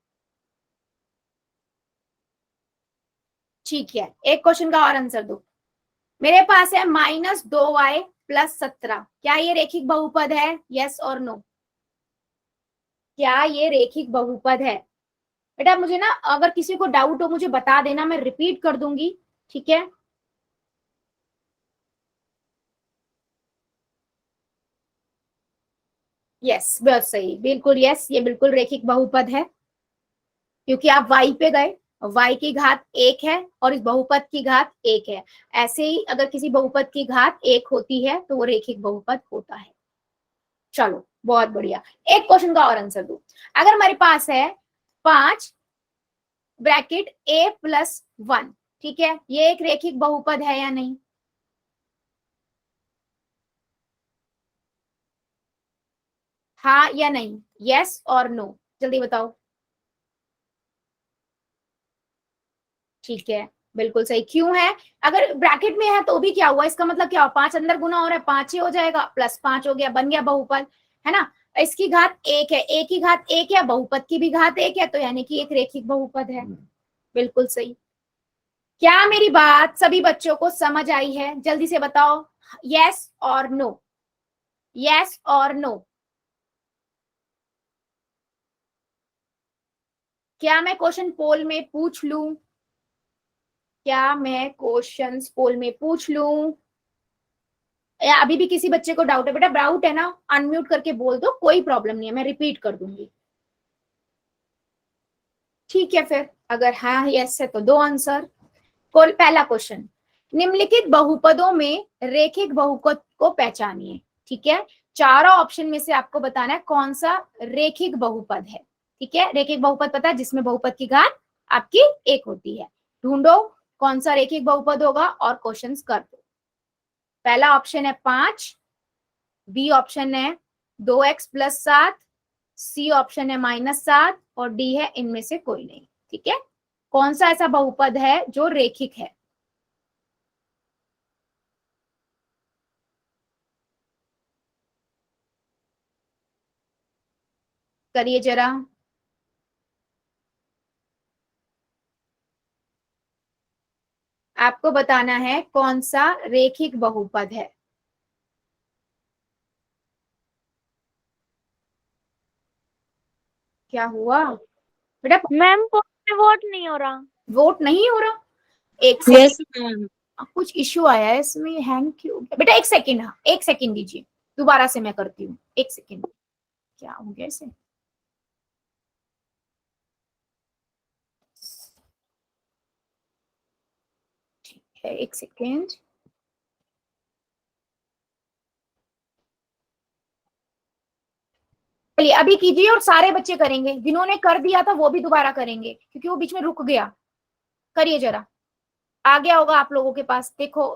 [SPEAKER 1] ठीक है, एक क्वेश्चन का और आंसर दो। मेरे पास है -2y+17, क्या ये रेखिक बहुपद है? यस और नो? क्या ये रेखिक बहुपद है? बेटा मुझे ना, अगर किसी को डाउट हो मुझे बता देना, मैं रिपीट कर दूंगी। ठीक है, यस, बहुत सही, बिल्कुल यस, ये बिल्कुल रेखिक बहुपद है, क्योंकि आप y पे गए, y की घात 1 है और इस बहुपद की घात 1 है। ऐसे ही अगर किसी बहुपद की घात 1 होती है तो वो रेखिक बहुपद होता है। चलो बहुत बढ़िया, एक क्वेश्चन का और आंसर दो। अगर हमारे पास है 5 ब्रैकेट a+1, ठीक है, ये एक रेखिक बहुपद है या नहीं? हाँ या नहीं, यस और नो, जल्दी बताओ। ठीक है, बिल्कुल सही। क्यों है? अगर ब्रैकेट में है तो भी क्या हुआ, इसका मतलब क्या हुआ, 5 अंदर गुना हो रहा है, 5 ही हो जाएगा, +5 हो गया, बन गया बहुपद, है ना। इसकी घात 1 है, एक की घात 1 है, बहुपद की भी घात 1 है, तो यानी कि एक रेखिक बहुपद है। बिल्कुल सही। क्या मेरी बात सभी बच्चों को समझ आई है? जल्दी से बताओ, यस और नो, यस और नो। क्या मैं क्वेश्चन पोल में पूछ लूं? क्या मैं क्वेश्चंस पोल में पूछ लूं? या अभी भी किसी बच्चे को डाउट है? बेटा डाउट है ना, अनम्यूट करके बोल दो, कोई प्रॉब्लम नहीं है, मैं रिपीट कर दूंगी। ठीक है, फिर अगर हाँ यस है तो दो आंसर। पहला क्वेश्चन, निम्नलिखित बहुपदों में रेखिक बहुपद को पहचानिए। ठीक है, चारों ऑप्शन में से आपको बताना है कौन सा रेखिक बहुपद है। ठीक है, रेखिक बहुपद पता है, जिसमें बहुपद की घात आपकी 1 होती है। ढूंढो कौन सा रेखिक बहुपद होगा और क्वेश्चंस कर दो। पहला ऑप्शन है 5, बी ऑप्शन है 2x+7, सी ऑप्शन है -7 और डी है इनमें से कोई नहीं। ठीक है, कौन सा ऐसा बहुपद है जो रेखिक है? करिए जरा। आपको बताना है कौन सा रेखिक बहुपद है। क्या हुआ बेटा?
[SPEAKER 2] मैम वोट नहीं हो रहा।
[SPEAKER 1] वोट नहीं हो रहा? एक
[SPEAKER 2] यस
[SPEAKER 1] सेकंड,
[SPEAKER 2] मैम।
[SPEAKER 1] कुछ इश्यू आया है इसमें, हैंग क्यों हो गया? बेटा एक सेकंड, हाँ एक सेकंड दीजिए, दोबारा से मैं करती हूँ, एक सेकंड। क्या हो गया इसे? ठीक है, एक सेकंड। चलिए अभी कीजिए और सारे बच्चे करेंगे, जिन्होंने कर दिया था वो भी दोबारा करेंगे क्योंकि वो बीच में रुक गया। करिए जरा, आ गया होगा आप लोगों के पास, देखो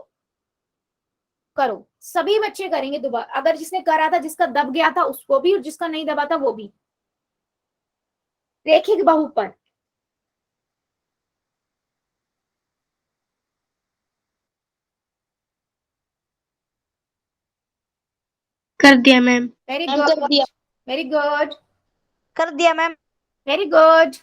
[SPEAKER 1] करो, सभी बच्चे करेंगे दोबारा, अगर जिसने करा था, जिसका दब गया था उसको भी और जिसका नहीं दबा था वो भी। रेखिक बहुपद,
[SPEAKER 2] कर दिया मैम।
[SPEAKER 1] वेरी
[SPEAKER 2] मैम कर
[SPEAKER 1] गुड,
[SPEAKER 2] दिया।
[SPEAKER 1] वेरी गुड,
[SPEAKER 2] कर दिया मैम।
[SPEAKER 1] Very good.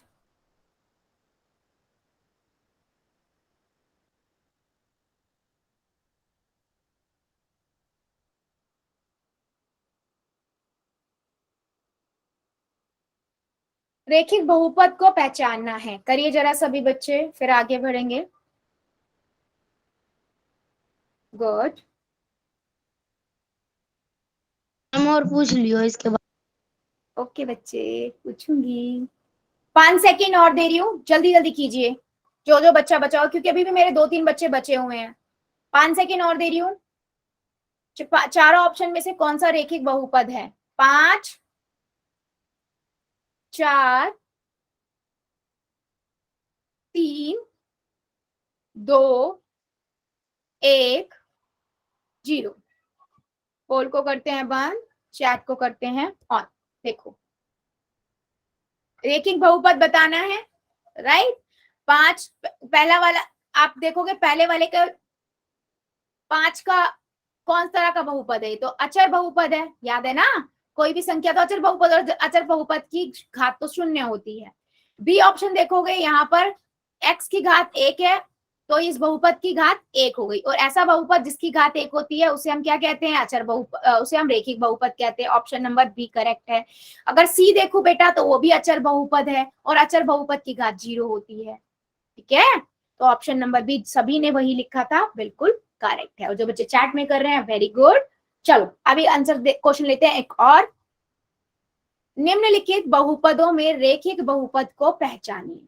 [SPEAKER 1] रेखिक बहुपद को पहचानना है, करिए जरा सभी बच्चे, फिर आगे बढ़ेंगे। गुड,
[SPEAKER 2] मैम और पूछ लियो इसके बाद।
[SPEAKER 1] ओके बच्चे, पूछूंगी। 5 सेकेंड और दे रही हूँ, जल्दी जल्दी कीजिए, जो जो बच्चा बचाओ, क्योंकि अभी भी मेरे 2-3 बच्चे बचे हुए हैं। 5 सेकेंड और दे रही हूँ। चारों ऑप्शन में से कौन सा रेखिक बहुपद है? 5, 4, 3, 2, 1, 0। पोल को करते हैं बंद, चैट को करते हैं ऑन। देखो रेखिक बहुपद बताना है, राइट। 5 पहला वाला आप देखोगे, पहले वाले का 5 का कौन तरह का बहुपद है, तो अचर बहुपद है, याद है ना। कोई भी संख्या तो अचर बहुपद, और अचर बहुपद की घात तो शून्य होती है। बी ऑप्शन देखोगे, यहाँ पर x की घात 1 है, तो इस बहुपद की घात 1 हो गई, और ऐसा बहुपद जिसकी घात 1 होती है उसे हम क्या कहते हैं, अचर बहुपद, उसे हम रेखिक बहुपद कहते हैं। ऑप्शन नंबर बी करेक्ट है। अगर सी देखो बेटा, तो वो भी अचर बहुपद है, और अचर बहुपद की घात 0 होती है, ठीक है। तो ऑप्शन नंबर बी, सभी ने वही लिखा था, बिल्कुल करेक्ट है। और जो बच्चे चैट में कर रहे हैं, वेरी गुड। चलो अभी आंसर क्वेश्चन लेते हैं एक और। निम्नलिखित बहुपदों में रेखिक बहुपद को पहचानिए,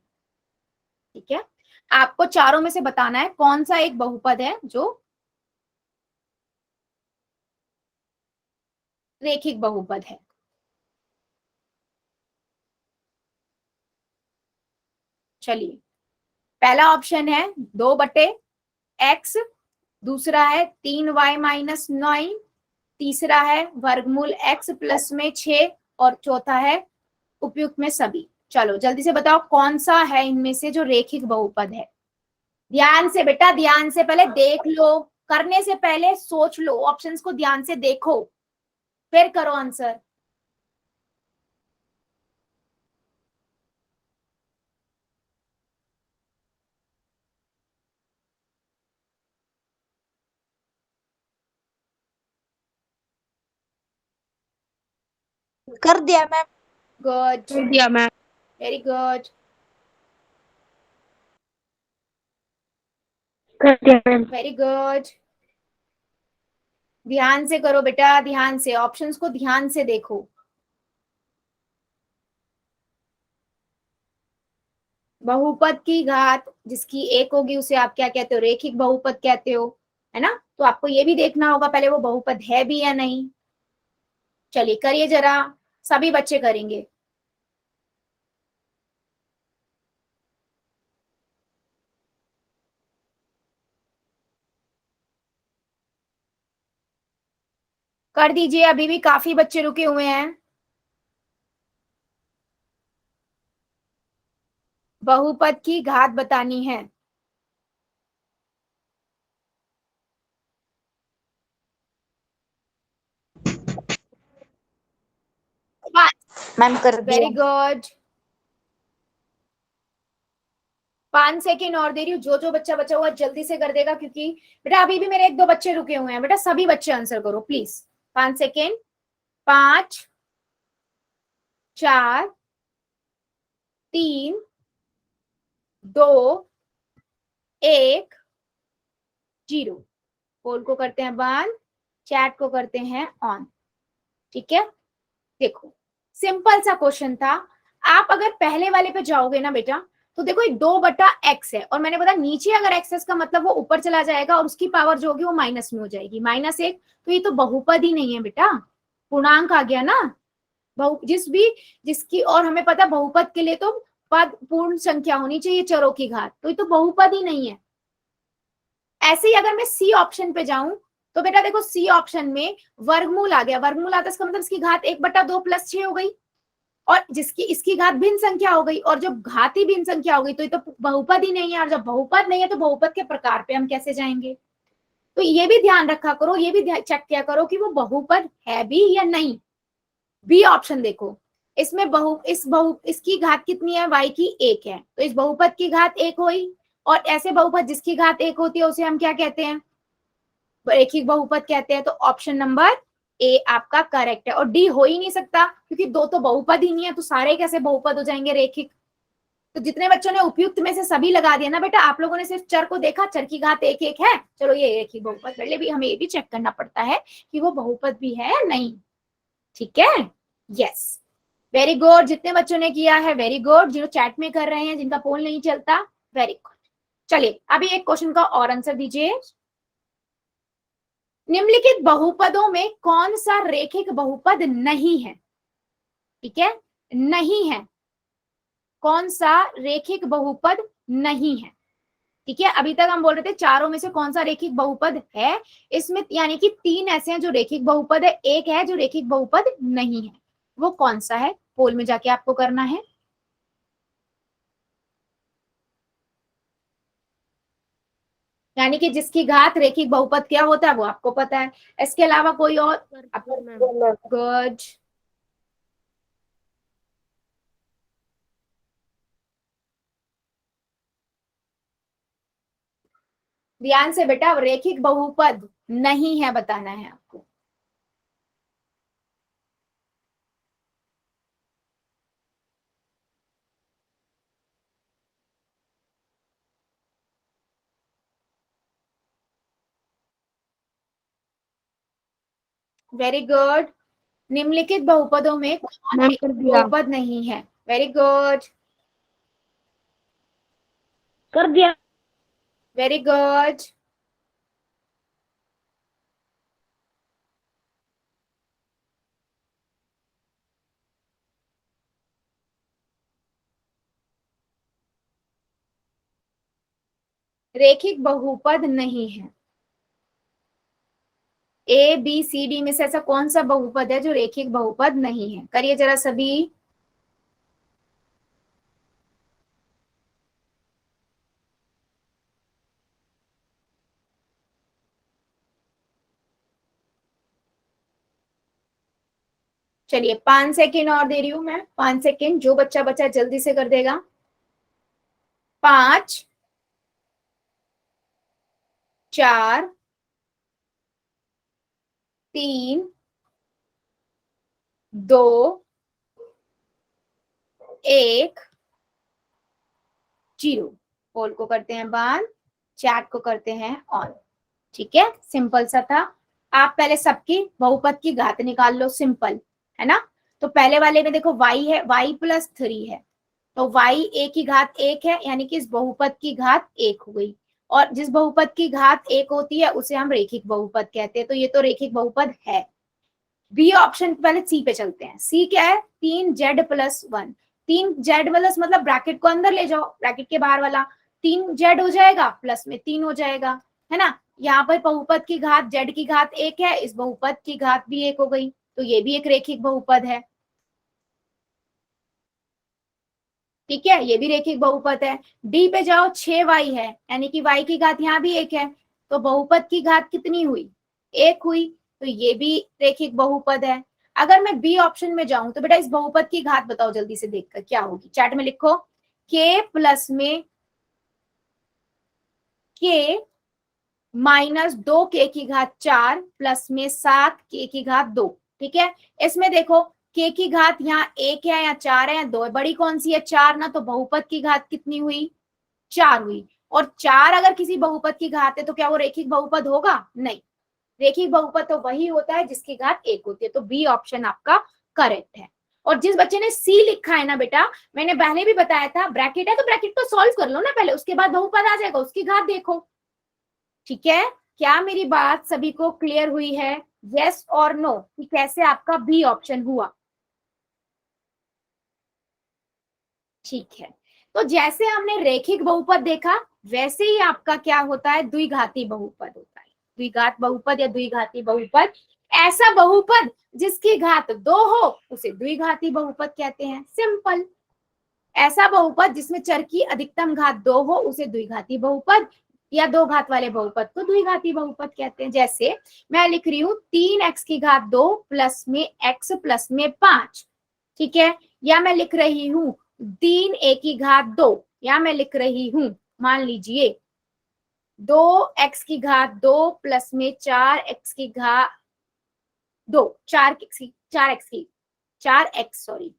[SPEAKER 1] ठीक है। आपको चारों में से बताना है कौन सा एक बहुपद है जो रेखिक बहुपद है। चलिए, पहला ऑप्शन है 2/x, दूसरा है 3y-9, तीसरा है वर्गमूल x प्लस में 6, और चौथा है उपयुक्त में सभी। चलो जल्दी से बताओ कौन सा है इनमें से जो रेखिक बहुपद है। ध्यान से बेटा, ध्यान से, पहले देख लो, करने से पहले सोच लो, ऑप्शंस को ध्यान से देखो, फिर करो आंसर।
[SPEAKER 2] कर दिया मैम।
[SPEAKER 1] गुड,
[SPEAKER 2] कर दिया मैम।
[SPEAKER 1] Very good.
[SPEAKER 2] कर दिया मैम।
[SPEAKER 1] वेरी गुड, ध्यान से करो बेटा, ध्यान से, ऑप्शंस को ध्यान से देखो। बहुपद की घात जिसकी 1 होगी उसे आप क्या कहते हो, रेखिक बहुपद कहते हो, है ना। तो आपको ये भी देखना होगा पहले वो बहुपद है भी या नहीं। चलिए करिए जरा, सभी बच्चे करेंगे। कर दीजिए, अभी भी काफी बच्चे रुके हुए हैं। बहुपद की घात बतानी है।
[SPEAKER 2] मैम कर
[SPEAKER 1] वेरी
[SPEAKER 2] दिया।
[SPEAKER 1] गुड, 5 सेकेंड और दे रही हूँ, जो बच्चा बचा हुआ जल्दी से कर देगा, क्योंकि बेटा अभी भी मेरे 1-2 बच्चे रुके हुए हैं। बेटा सभी बच्चे आंसर करो प्लीज। 5 सेकेंड, 5, 4, 3, 2, 1, 0। पोल को करते हैं बंद, चैट को करते हैं ऑन, ठीक है। देखो सिंपल सा क्वेश्चन था। आप अगर पहले वाले पे जाओगे ना बेटा, तो देखो ये 2/x है, और मैंने बताया नीचे अगर एक्स का मतलब वो ऊपर चला जाएगा, और उसकी पावर जो होगी वो माइनस में हो जाएगी, -1। तो ये तो बहुपद ही नहीं है बेटा, पूर्णांक आ गया ना। जिसकी, और हमें पता बहुपद के लिए तो पद पूर्ण संख्या होनी चाहिए, चरों की घात, तो ये तो बहुपद ही नहीं है। ऐसे ही अगर मैं सी ऑप्शन पे जाऊं, तो बेटा देखो सी ऑप्शन में वर्गमूल आ गया, वर्गमूल आता है इसका मतलब इसकी घात 1/2 + 6 हो गई, और जिसकी इसकी घात भिन्न संख्या हो गई, और जब घात ही भिन्न संख्या हो गई तो ये तो बहुपद ही नहीं है, और जब बहुपद नहीं है तो बहुपद के प्रकार पे हम कैसे जाएंगे। तो ये भी ध्यान रखा करो, ये भी चेक किया करो कि वो बहुपद है भी या नहीं। बी ऑप्शन देखो, इसमें इसकी घात कितनी है, y की 1 है, तो इस बहुपद की घात 1 हुई, और ऐसे बहुपद जिसकी घात 1 होती है उसे हम क्या कहते हैं, रेखिक बहुपद कहते हैं। तो ऑप्शन नंबर ए आपका करेक्ट है, और डी हो ही नहीं सकता, क्योंकि 2 तो बहुपद ही नहीं है, तो सारे कैसे बहुपद हो जाएंगे रेखिक। तो जितने बच्चों ने उपयुक्त में से सभी लगा दिया ना बेटा, आप लोगों ने सिर्फ चर को देखा, चर की घात 1-1 है, चलो ये रेखिक बहुपद, पहले भी हमें ये भी चेक करना पड़ता है कि वो बहुपद भी है या नहीं, ठीक है। यस, वेरी गुड, जितने बच्चों ने किया है वेरी गुड, जो चैट में कर रहे हैं, जिनका पोल नहीं चलता, वेरी गुड। चलिए अभी एक क्वेश्चन का और आंसर दीजिए। निम्नलिखित बहुपदों में कौन सा रेखिक बहुपद नहीं है, ठीक है, नहीं है, कौन सा रेखिक बहुपद नहीं है, ठीक है। अभी तक हम बोल रहे थे चारों में से कौन सा रेखिक बहुपद है, इसमें यानी कि 3 ऐसे हैं जो रेखिक बहुपद है, एक है जो रेखिक बहुपद नहीं है, वो कौन सा है, पोल में जाके आपको करना है। यानी कि जिसकी घात रेखिक बहुपद क्या होता है वो आपको पता है। इसके अलावा कोई और? गुड। ध्यान से बेटा, रेखिक बहुपद नहीं है बताना है आपको। Very good. निम्नलिखित बहुपदों में कौन
[SPEAKER 2] मैम
[SPEAKER 1] एक
[SPEAKER 2] कर दिया।
[SPEAKER 1] बहुपद नहीं है? वेरी गुड,
[SPEAKER 2] कर दिया।
[SPEAKER 1] Very good. रेखिक बहुपद नहीं है। ए बी सी डी में से ऐसा कौन सा बहुपद है जो रेखिक बहुपद नहीं है? करिए जरा सभी। चलिए 5 सेकेंड और दे रही हूं मैं, 5 सेकेंड, जो बच्चा बच्चा जल्दी से कर देगा। 5, 4, 3, 2, 1, 0। पोल को करते हैं बंद, चैट को करते हैं ऑन। ठीक है, सिंपल सा था। आप पहले सबकी बहुपद की घात निकाल लो, सिंपल है ना। तो पहले वाले में देखो y है, y+3 है, तो y a की घात 1 है, यानी कि इस बहुपद की घात 1 हो गई। और जिस बहुपद की घात 1 होती है उसे हम रेखिक बहुपद कहते हैं, तो ये तो रेखिक बहुपद है। बी ऑप्शन, पहले सी पे चलते हैं। सी क्या है? 3z+1। 3z+ मतलब ब्रैकेट को अंदर ले जाओ, ब्रैकेट के बाहर वाला 3z हो जाएगा, प्लस में 3 हो जाएगा, है ना। यहाँ पर बहुपद की घात z की घात 1 है, इस बहुपद की घात भी 1 हो गई, तो ये भी एक रेखिक बहुपद है। ठीक है, ये भी रेखिक बहुपद है। डी पे जाओ, 6y है, यानी कि y की घात यहाँ भी 1 है, तो बहुपद की घात कितनी हुई? 1 हुई, तो ये भी रेखिक बहुपद है। अगर मैं बी ऑप्शन में जाऊं तो बेटा इस बहुपद की घात बताओ जल्दी से देखकर क्या होगी, चैट में लिखो। k प्लस में k -2k की घात 4 प्लस में 7k की घात 2। ठीक है, इसमें देखो k की घात यहाँ 1 है या 4 है या 2 है? बड़ी कौन सी है? 4 ना, तो बहुपद की घात कितनी हुई? 4 हुई। और 4 अगर किसी बहुपद की घात है तो क्या वो रेखिक बहुपद होगा? नहीं। रेखिक बहुपद तो वही होता है जिसकी घात 1 होती है, तो बी ऑप्शन आपका करेक्ट है। और जिस बच्चे ने सी लिखा है ना बेटा, मैंने पहले भी बताया था, ब्रैकेट है तो ब्रैकेट को सॉल्व कर लो ना पहले, उसके बाद बहुपद आ जाएगा, उसकी घात देखो। ठीक है, क्या मेरी बात सभी को क्लियर हुई है? यस और नो, कि कैसे आपका बी ऑप्शन हुआ? ठीक है, तो जैसे हमने रेखिक बहुपद देखा, वैसे ही आपका क्या होता है? द्विघाती बहुपद होता है। द्विघात बहुपद या द्विघाती बहुपद, ऐसा बहुपद जिसकी घात 2 हो उसे द्विघाती बहुपद कहते हैं, सिंपल। ऐसा बहुपद जिसमें चर की अधिकतम घात 2 हो उसे द्विघाती बहुपद या दो घात वाले बहुपद को द्विघाती बहुपद कहते हैं। जैसे मैं लिख रही हूं 3x की घात 2 प्लस में x प्लस में 5। ठीक है, या मैं लिख रही हूं 3a की घात 2, या मैं लिख रही हूं, मान लीजिए 2x की घात 2 प्लस में 4x की घात 2, 4x सॉरी।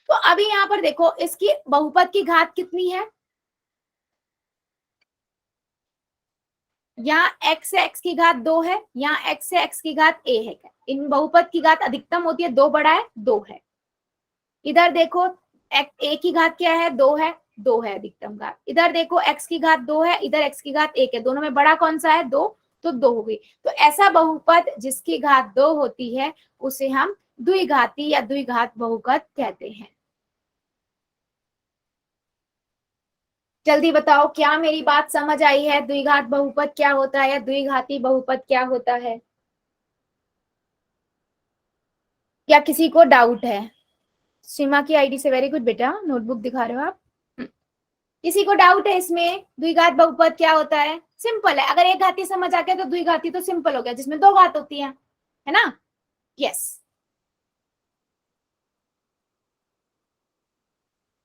[SPEAKER 1] तो अभी यहां पर देखो इसकी बहुपद की घात कितनी है? यहाँ x से x की घात 2 है, यहाँ x से x की घात a है। इन बहुपद की घात अधिकतम होती है, 2 बड़ा है 2 है। इधर देखो a की घात क्या है? 2 है, 2 है अधिकतम घात। इधर देखो x की घात 2 है, इधर x की घात 1 है, दोनों में बड़ा कौन सा है? 2, तो 2 हो गई। तो ऐसा बहुपद जिसकी घात 2 होती है उसे हम द्विघाती या द्विघात बहुपद कहते हैं। जल्दी बताओ, क्या मेरी बात समझ आई है? द्विघात बहुपद क्या होता है या द्विघाती बहुपद क्या होता है? या किसी को डाउट है? सीमा की आईडी से, वेरी गुड बेटा, नोटबुक दिखा रहे हो आप। किसी को डाउट है इसमें? द्विघात बहुपद क्या होता है? सिंपल है, अगर एक घाती समझ आ गया तो द्विघाती तो सिंपल हो गया, जिसमें दो घात होती है ना? यस।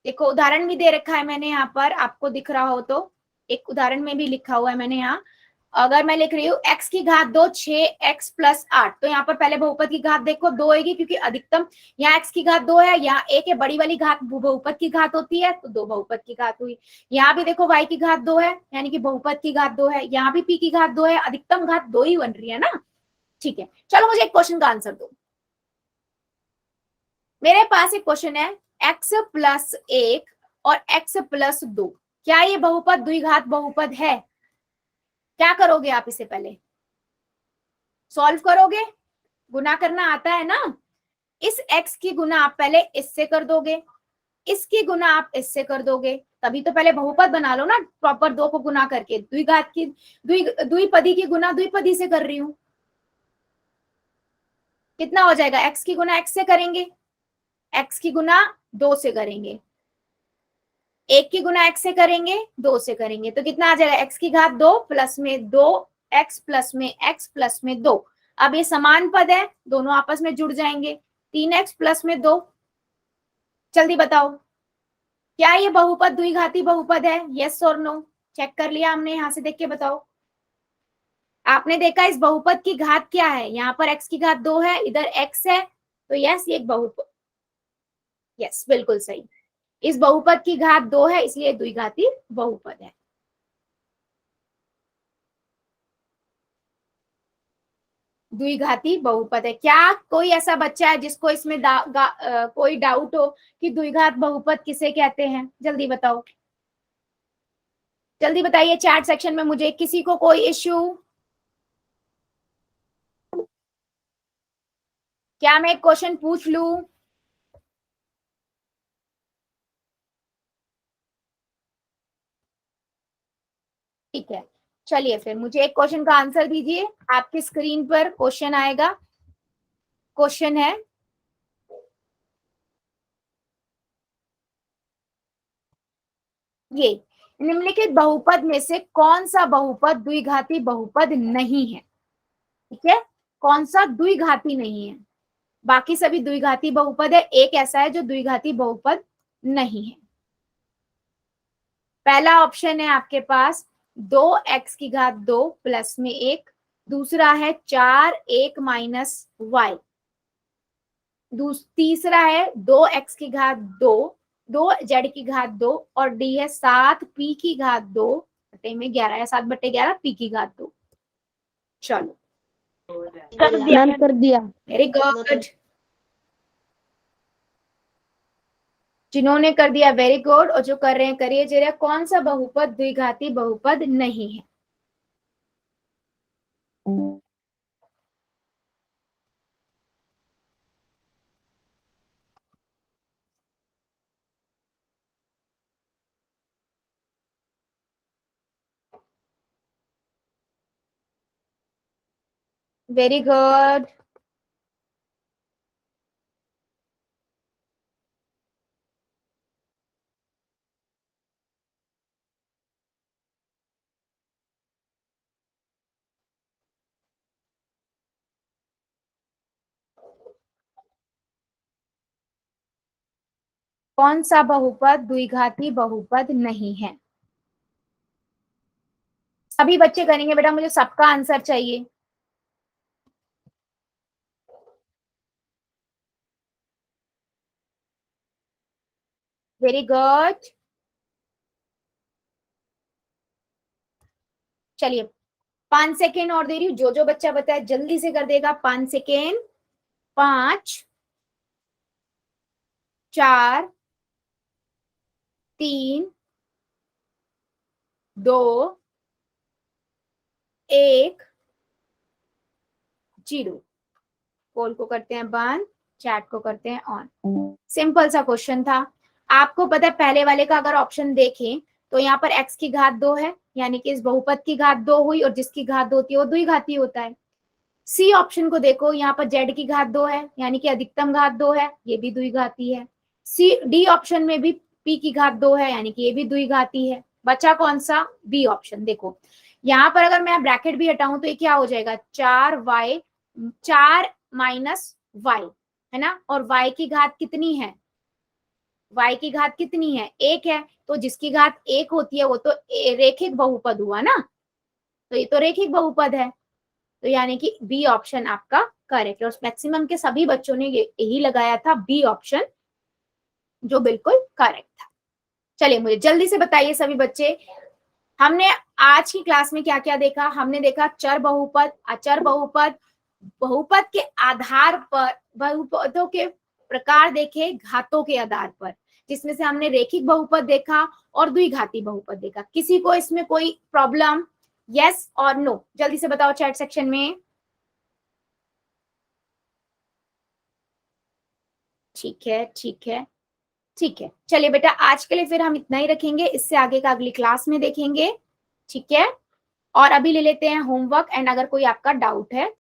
[SPEAKER 1] देखो उदाहरण भी दे रखा है मैंने यहाँ पर, आपको दिख रहा हो तो एक उदाहरण में भी लिखा हुआ है मैंने यहाँ। अगर मैं लिख रही हूँ x की घात 2 6x प्लस 8, तो यहाँ पर पहले बहुपद की घात देखो 2 होगी, क्योंकि अधिकतम यहाँ x की घात 2 है, यहाँ एक है बड़ी वाली घात बहुपद की घात होती है, तो 2 बहुपद की घात हुई। यहाँ भी देखो y की घात 2 है, यानी कि बहुपद की घात 2 है, यहाँ भी p की घात 2 है, अधिकतम घात 2 ही बन रही है ना। ठीक है, चलो मुझे एक क्वेश्चन का आंसर दो। मेरे पास एक क्वेश्चन है, x प्लस 1 और x प्लस 2, क्या ये बहुपद द्विघात बहुपद है? क्या करोगे आप? इसे पहले सॉल्व करोगे, गुना करना आता है ना। इस x की गुना आप पहले इससे कर दोगे, इसकी गुना आप इससे कर दोगे, तभी तो पहले बहुपद बना लो ना, प्रॉपर दो को गुना करके। द्विघात की द्विपदी की गुना द्विपदी से कर रही हूं, कितना हो जाएगा? x की गुना x से करेंगे, x की गुना 2 से करेंगे, एक की गुना x से करेंगे, 2 से करेंगे, तो कितना आ जाएगा? x की घात 2 प्लस में 2 x प्लस में x प्लस में 2। अब ये समान पद है, दोनों आपस में जुड़ जाएंगे, 3x प्लस में 2। जल्दी बताओ, क्या ये बहुपद द्विघाती बहुपद है? यस और नो? चेक कर लिया हमने, यहां से देख के बताओ। आपने देखा इस बहुपद की घात क्या है? यहाँ पर x की घात 2 है, इधर x है, तो यस ये एक बहुपद, यस बिल्कुल सही। इस बहुपद की घात 2 है, इसलिए द्विघाती बहुपद है। द्विघाती बहुपद है। क्या कोई ऐसा बच्चा है जिसको इसमें कोई डाउट हो कि द्विघात बहुपद किसे कहते हैं? जल्दी बताओ, जल्दी बताइए चैट सेक्शन में मुझे, किसी को कोई इश्यू? क्या मैं एक क्वेश्चन पूछ लूं? ठीक है, चलिए फिर मुझे एक क्वेश्चन का आंसर दीजिए। आपकी स्क्रीन पर क्वेश्चन आएगा। क्वेश्चन है, ये निम्नलिखित बहुपद में से कौन सा बहुपद द्विघाती बहुपद नहीं है? ठीक है, कौन सा द्विघाती नहीं है? बाकी सभी द्विघाती बहुपद है, एक ऐसा है जो द्विघाती बहुपद नहीं है। पहला ऑप्शन है आपके पास 2x की घात 2 प्लस में 1, दूसरा है 4 1 माइनस वाई, तीसरा है 2x की घात 2 2z की घात 2, और डी है 7p की घात 2 बटे में 11 या 7/11 p की घात 2। चलो
[SPEAKER 2] कर दिया।
[SPEAKER 1] वेरी गुड, जिन्होंने कर दिया वेरी गुड, और जो कर रहे हैं करिए जरा। कौन सा बहुपद द्विघाती बहुपद नहीं है? वेरी गुड, कौन सा बहुपद द्विघाती बहुपद नहीं है? सभी बच्चे करेंगे बेटा, मुझे सबका आंसर चाहिए। वेरी गुड, चलिए 5 सेकेंड और दे रही हूँ, जो जो बच्चा बताए जल्दी से कर देगा। 5 सेकेंड, 5 4 3 2 1 0। पोल को करते हैं बंद, चैट को करते हैं ऑन। सिंपल सा क्वेश्चन था। आपको पता है पहले वाले का अगर ऑप्शन देखें तो यहाँ पर x की घात 2 है, यानी कि इस बहुपद की घात 2 हुई, और जिसकी घात 2 होती है वो द्विघाती होता है। सी ऑप्शन को देखो, यहाँ पर z की घात 2 है, यानी कि अधिकतम घात 2 है, ये भी द्विघाती है। सी डी ऑप्शन में भी p की घात 2 है, यानी कि ये भी द्विघाती है। बचा कौन सा? B option. देखो यहाँ पर अगर मैं ब्रैकेट भी हटाऊं तो ये क्या हो जाएगा? 4y 4 माइनस y, है ना, और y की घात कितनी है? y की घात कितनी है? 1 है, तो जिसकी घात 1 होती है वो तो रेखिक बहुपद हुआ ना, तो ये तो रेखिक बहुपद है, तो यानी कि बी ऑप्शन आपका करेक्ट है। और मैक्सिमम के सभी बच्चों ने यही लगाया था, बी ऑप्शन, जो बिल्कुल करेक्ट था। चलिए मुझे जल्दी से बताइए सभी बच्चे, हमने आज की क्लास में क्या क्या देखा? हमने देखा चर बहुपद, अचर बहुपद, बहुपद के आधार पर बहुपदों के प्रकार देखे घातों के आधार पर, जिसमें से हमने रेखिक बहुपद देखा और द्विघाती बहुपद देखा। किसी को इसमें कोई प्रॉब्लम? यस और नो जल्दी से बताओ चैट सेक्शन में। ठीक है, ठीक है, ठीक है। चलिए बेटा आज के लिए फिर हम इतना ही रखेंगे, इससे आगे का अगली क्लास में देखेंगे, ठीक है। और अभी ले लेते हैं होमवर्क, एंड अगर कोई आपका डाउट है